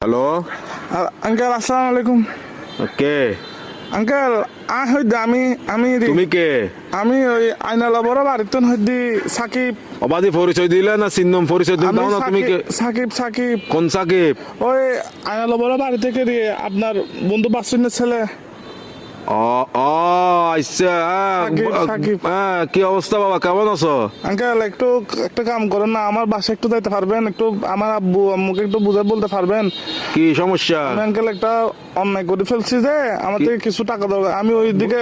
Hello uncle আসসালামু আলাইকুম। কে uncle হইতে আমি আমি তুমি কে আমি ওই আইনালা বড় বাড়িতে হইতে সাকিব। অবাধি পরিচয় দিলে না চিহ্নম পরিচয় দিন আমি দাও না তুমি কে সাকিব সাকিব কোন সাকিব? ওই আইনালা বড় বাড়ি থেকে দিয়ে আপনার বন্ধু বাসুনের ছেলে। ও ও আচ্ছা সাকিব। কি অবস্থা বাবা, কেমন আছো? আঙ্কেল একটু একটা কাম করেন না, আমার বাসায় একটু যাইতে পারবেন? একটু আমার আব্বু আম্মুকে একটু বুঝে বলতে পারবেন? কি সমস্যা? আমি আঙ্কেল একটা অন্যায় করে ফেলছি যে আমার থেকে কিছু টাকা দরকার। আমি ওই দিকে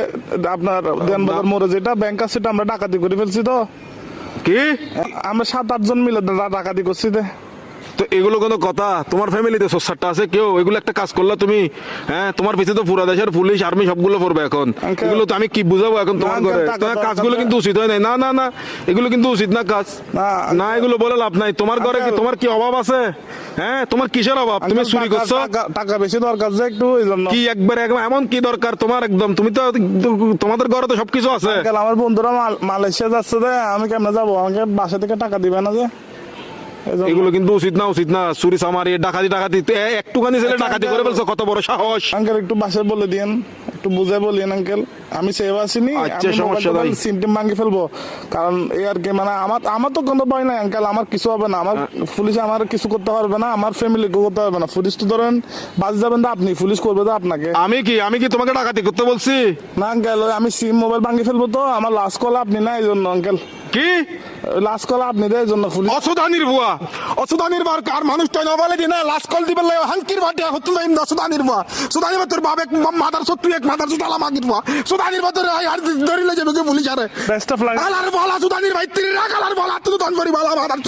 আপনার দেনবাজার মোড়ে যেটা ব্যাংক আছে সেটা আমরা ডাকাতি করে ফেলছি। তো কি আমরা 7-8 জন মিলে ডাকাতি করছি। তো এগুলো কোনো কথা? তোমার ফ্যামিলিতে সোসারটা আছে কেউ? এগুলো একটা কাজ করলা তুমি? হ্যাঁ, তোমার পিছনে তো পুরা দেশের পুলিশ আর্মি সবগুলো পড়বে এখন। Uncle, এগুলো তো আমি কি বুঝাবো এখন তোমার না, ঘরে? uncle, তোমার টাকা কাজগুলো কিন্তু উচিত হয় নাই। না না না, এগুলো কিন্তু উচিত না কাজ। না এগুলো বলে লাভ নাই। তোমার ঘরে কি Uncle, তোমার কি অভাব আছে? হ্যাঁ, তোমার কিসের অভাব? তুমি আঙ্কেল, চুরি করছো? টাকা বেশি দরকার যে একটু ওই জন্য। কি একবার এমন কি দরকার তোমার? একদম তুমি তো তোমাদের ঘরে তো সবকিছু আছে। আঙ্কেল, আমার বন্ধুরা মালয়েশিয়া যাচ্ছে যে আমি কেমনে যাবো? আমাকে বাসা থেকে টাকা দিবে না যে? এজন্য। এগুলো কিন্তু উচিত না, উচিত না। চুরি চামারি ডাকাতি ডাকাতি একটুখানি ছেলে আচ্ছা, ডাকাতি করে ফেলছো, কত বড় সাহস! আঙ্কেল একটু বাসায় বলে দিয়েন, একটু বুঝে বলিয়েন আঙ্কেল। আমি সেভ আসিনি, আচ্ছা, সমস্যা নাই। সিমটিম ভাঙি ফেলবো। কারণ এই আর কি, মানে আমার তো কোনো ভয় নাই আঙ্কেল। আমার কিছু হবে না, আমার পুলিশ আমার কিছু করতে পারবে না, আমার ফ্যামিলিকে করতে পারবে না। পুলিশ তো ধরেন বাজ যাবেন তো আপনি, পুলিশ করবে তো আপনাকে। আমি কি তোমাকে ডাকাতি করতে বলছি? না আঙ্কেল, আমি সিম মোবাইল ভাঙি ফেলবো। তো আমার লাস্ট কল আপনি না, এই জন্য আঙ্কেল। কি লাস্ট কল আপনি দেয় এই জন্য পুলিশ। অসুদানির বুয়া, অসুদানির বার কার মানুষটা না বলে দিনা লাস্ট কল দিবে লাই হালকির বাটে হতুল ইন অসুদানির বুয়া। সুদানির তোর বাপ এক মাদার সত্তু এক মাদার সুদালা মাগির বুয়া। সুদানির বাতর আর ধরিলে যাবে কে পুলিশ আরে। Best of luck. আলার বলা সুদানির ভাই তিরি রাখালার বলা তুই দন করি বলা মাদার